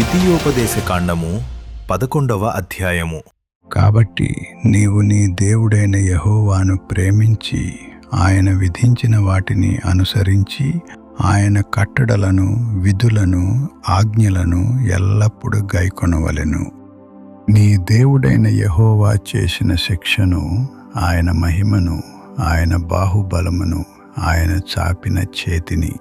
ద్వితీయోపదేశకాండము 11వ అధ్యాయము. కాబట్టి నీవు నీ దేవుడైన యెహోవాను ప్రేమించి ఆయన విధించిన వాటిని అనుసరించి ఆయన కట్టడలను విధులను ఆజ్ఞలను ఎల్లప్పుడూ గైకొనవలెను. నీ దేవుడైన యెహోవా చేసిన శిక్షను, ఆయన మహిమను, ఆయన బాహుబలమును, ఆయన చాపిన చేతిని,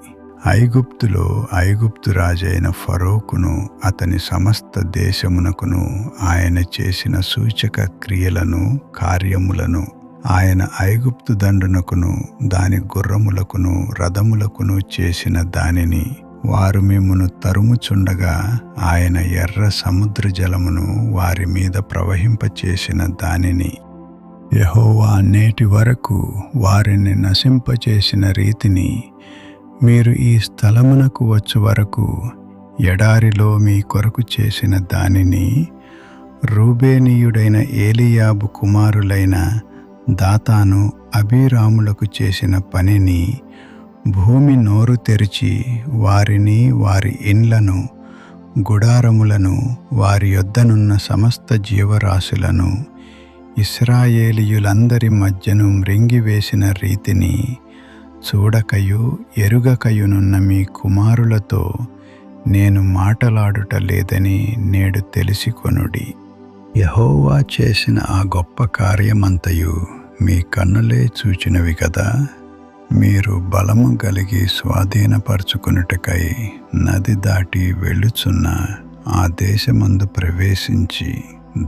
ఐగుప్తులో ఐగుప్తు రాజైన ఫరోకును అతని సమస్త దేశమునకును ఆయన చేసిన సూచక క్రియలను కార్యములను, ఆయన ఐగుప్తు దండునకును దాని గుర్రములకును రథములకును చేసిన దానిని, వారు మిమ్మును తరుముచుండగా ఆయన ఎర్ర సముద్ర జలమును వారి మీద ప్రవహింపచేసిన దానిని, యెహోవా నేటి వరకు వారిని నశింపచేసిన రీతిని, మీరు ఈ స్థలమునకు వచ్చు వరకు ఎడారిలో మీ కొరకు చేసిన దానిని, రూబేనీయుడైన ఏలీయాబు కుమారులైన దాతాను అబీరాములకు చేసిన పనిని, భూమి నోరు తెరిచి వారిని, వారి ఇండ్లను, గుడారములను, వారి యొద్దనున్న సమస్త జీవరాశులను, ఇశ్రాయేలీయులందరి మధ్యను మ్రింగివేసిన రీతిని చూడకయు ఎరుగకయునున్న మీ కుమారులతో నేను మాటలాడుట లేదని నేడు తెలిసికొనుడి. యెహోవా చేసిన ఆ గొప్ప కార్యమంతయు మీ కన్నులే చూచినవి కదా. మీరు బలము కలిగి స్వాధీనపరచుకొనుటకై నది దాటి వెళ్ళుచున్న ఆ దేశమందు ప్రవేశించి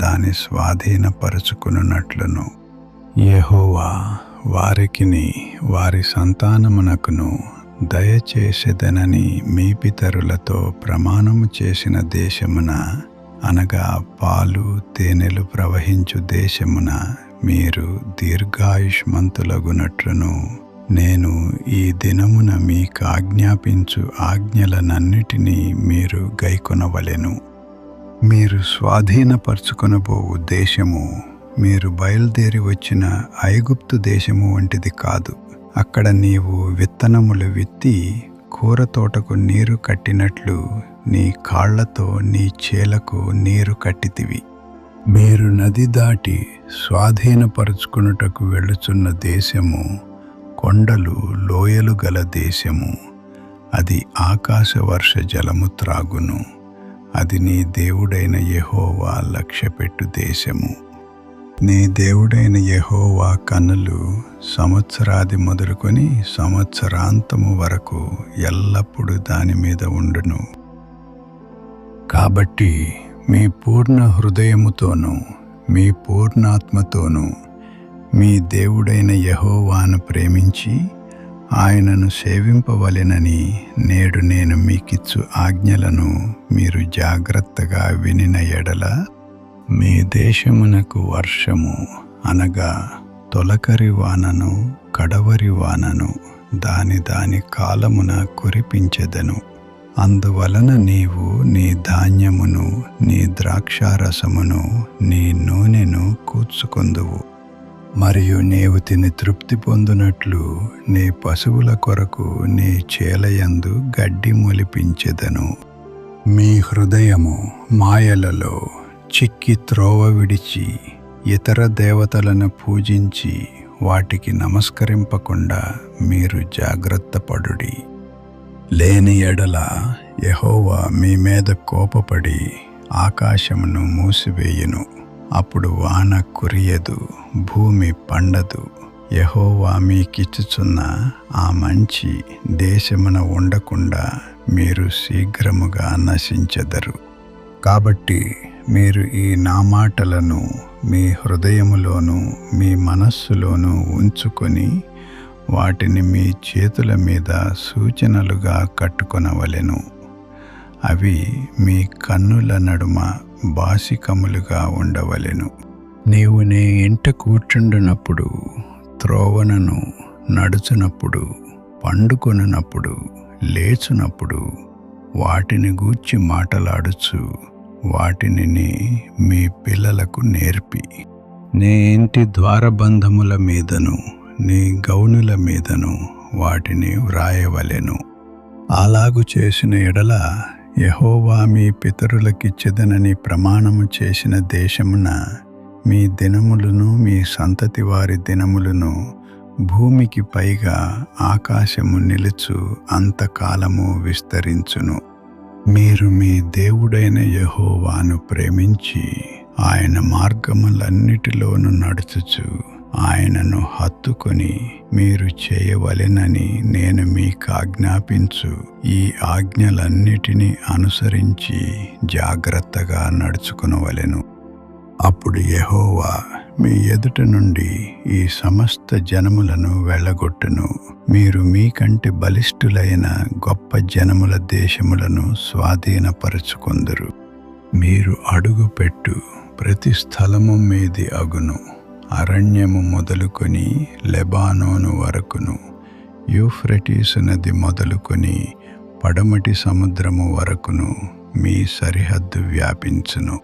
దాని స్వాధీనపరచుకొనున్నట్లును యెహోవా వారికిని వారి సంతానమునకును దయచేసెదనని మీ పితరులతో ప్రమాణము చేసిన దేశమున, అనగా పాలు తేనెలు ప్రవహించు దేశమున మీరు దీర్ఘాయుష్మంతులగునట్లును నేను ఈ దినమున మీకు ఆజ్ఞాపించు ఆజ్ఞలనన్నిటినీ మీరు గైకొనవలెను. మీరు స్వాధీనపరచుకొనబోవు దేశము మీరు బయలుదేరి వచ్చిన ఐగుప్తు దేశము వంటిది కాదు. అక్కడ నీవు విత్తనములు విత్తి కూర తోటకు నీరు కట్టినట్లు నీ కాళ్లతో నీ చేలకు నీరు కట్టితివి. మీరు నది దాటి స్వాధీనపరుచుకొనుటకు వెళ్ళుచున్న దేశము కొండలు లోయలు గల దేశము. అది ఆకాశ వర్ష జలము త్రాగును. అది నీ దేవుడైన యెహోవా లక్ష్యపెట్టు దేశము. నీ దేవుడైన యెహోవా కన్నులు సంవత్సరాది మొదలుకొని సంవత్సరాంతము వరకు ఎల్లప్పుడూ దాని మీద ఉండును. కాబట్టి మీ పూర్ణ హృదయముతోనూ మీ పూర్ణాత్మతోనూ మీ దేవుడైన యెహోవాను ప్రేమించి ఆయనను సేవింపవలెనని నేడు నేను మీకిచ్చు ఆజ్ఞలను మీరు జాగ్రత్తగా వినిన ఎడల మీ దేశమునకు వర్షము, అనగా తొలకరి వానను కడవరి వానను దాని దాని కాలమున కురిపించెదను. అందువలన నీవు నీ ధాన్యమును, నీ ద్రాక్షారసమును, నీ నూనెను కూర్చుకొందువు. మరియు నీవు తిని తృప్తి పొందునట్లు నీ పశువుల కొరకు నీ చేలయందు గడ్డి మొలిపించెదను. మీ హృదయము మాయలలో చిక్కి త్రోవ విడిచి ఇతర దేవతలను పూజించి వాటికి నమస్కరింపకుండా మీరు జాగ్రత్త పడుడి. లేని ఎడల యెహోవా మీ మీద కోపపడి ఆకాశమును మూసివేయును. అప్పుడు వాన కురియదు, భూమి పండదు. యెహోవా మీకిచ్చుచున్న ఆ మంచి దేశమున ఉండకుండా మీరు శీఘ్రముగా నశించెదరు. కాబట్టి మీరు ఈ నా మాటలను మీ హృదయములోను మీ మనస్సులోను ఉంచుకొని వాటిని మీ చేతుల మీద సూచనలుగా కట్టుకొనవలెను. అవి మీ కన్నుల నడుమ బాసికములుగా ఉండవలెను. నీవు నీ ఇంట కూర్చుండునప్పుడు, త్రోవనను నడుచునప్పుడు, పండుకొనున్నప్పుడు, లేచునప్పుడు వాటిని గూర్చి మాటలాడుచు వాటిని మీ పిల్లలకు నేర్పి నీ ఇంటి ద్వారబంధముల మీదను నీ గౌనుల మీదను వాటిని వ్రాయవలెను. అలాగు చేసిన ఎడల యెహోవా మీ పితరులకిచ్చెదనని ప్రమాణము చేసిన దేశమున మీ దినములను మీ సంతతి వారి దినములను భూమికి పైగా ఆకాశము నిలుచు అంతకాలము విస్తరించును. మీరు మీ దేవుడైన యెహోవాను ప్రేమించి ఆయన మార్గములన్నిటిలోనూ నడుచుచు ఆయనను హత్తుకొని మీరు చేయవలెనని నేను మీకు ఆజ్ఞాపించు ఈ ఆజ్ఞలన్నిటినీ అనుసరించి జాగ్రత్తగా నడుచుకొనవలెను. అప్పుడు యెహోవా మీ ఎదుట నుండి ఈ సమస్త జనములను వెళ్ళగొట్టును. మీరు మీకంటే బలిష్ఠులైన గొప్ప జనముల దేశములను స్వాధీనపరచుకొందురు. మీరు అడుగుపెట్టు ప్రతి స్థలము మీది అగును. అరణ్యము మొదలుకొని లెబానోను వరకును, యూఫ్రటీసు నది మొదలుకొని పడమటి సముద్రము వరకును మీ సరిహద్దు వ్యాపించును.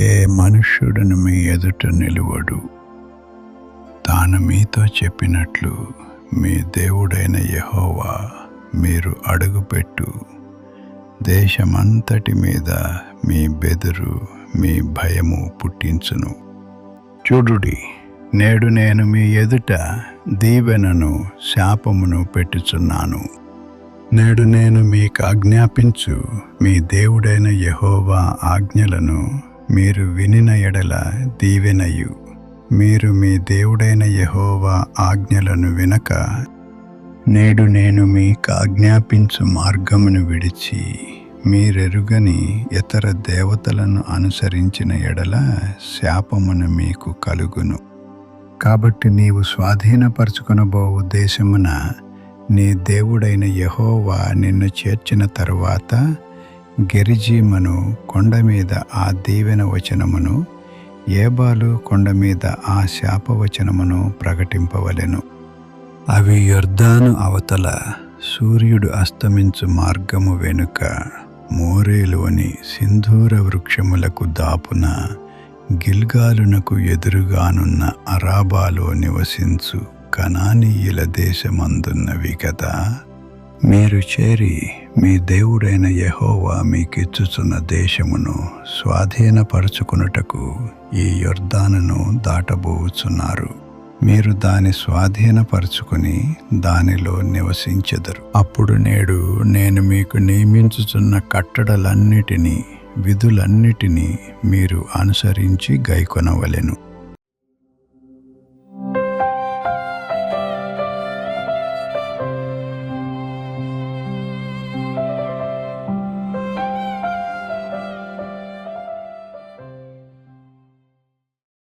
ఏ మనుష్యుడును మీ ఎదుట నిలువడు. తాను మీతో చెప్పినట్లు మీ దేవుడైన యెహోవా మీరు అడుగుపెట్టు దేశమంతటి మీద మీ బెదురు మీ భయము పుట్టించును. చూడుడి, నేడు నేను మీ ఎదుట దీవెనను శాపమును పెట్టుచున్నాను. నేడు నేను మీకు ఆజ్ఞాపించు మీ దేవుడైన యెహోవా ఆజ్ఞలను మీరు వినిన ఎడల దీవెనయు, మీరు మీ దేవుడైన యెహోవా ఆజ్ఞలను వినక నేడు నేను మీకు ఆజ్ఞాపించు మార్గమును విడిచి మీరెరుగని ఇతర దేవతలను అనుసరించిన ఎడల శాపమును మీకు కలుగును. కాబట్టి నీవు స్వాధీనపరచుకొనబోవు దేశమున నీ దేవుడైన యెహోవా నిన్ను చేర్చిన తరువాత గెరిజీమును కొండ మీద ఆ దీవెన వచనమును, ఏబాలు కొండ మీద ఆ శాపవచనమును ప్రకటింపవలెను. అవి యొర్దాను అవతల సూర్యుడు అస్తమించు మార్గము వెనుక మోరేలోని సింధూర వృక్షములకు దాపున గిల్గాలునకు ఎదురుగానున్న అరాబాలో నివసించు కనానీయుల దేశమందున్నవి కదా. మీరు చేరి మీ దేవుడైన యెహోవా మీకిచ్చుచున్న దేశమును స్వాధీనపరచుకొనుటకు ఈ యొర్దానును దాటబోచున్నారు. మీరు దాని స్వాధీనపరచుకొని దానిలో నివసించెదరు. అప్పుడు నేడు నేను మీకు నియమించుచున్న కట్టడలన్నిటినీ విధులన్నిటినీ మీరు అనుసరించి గైకొనవలెను.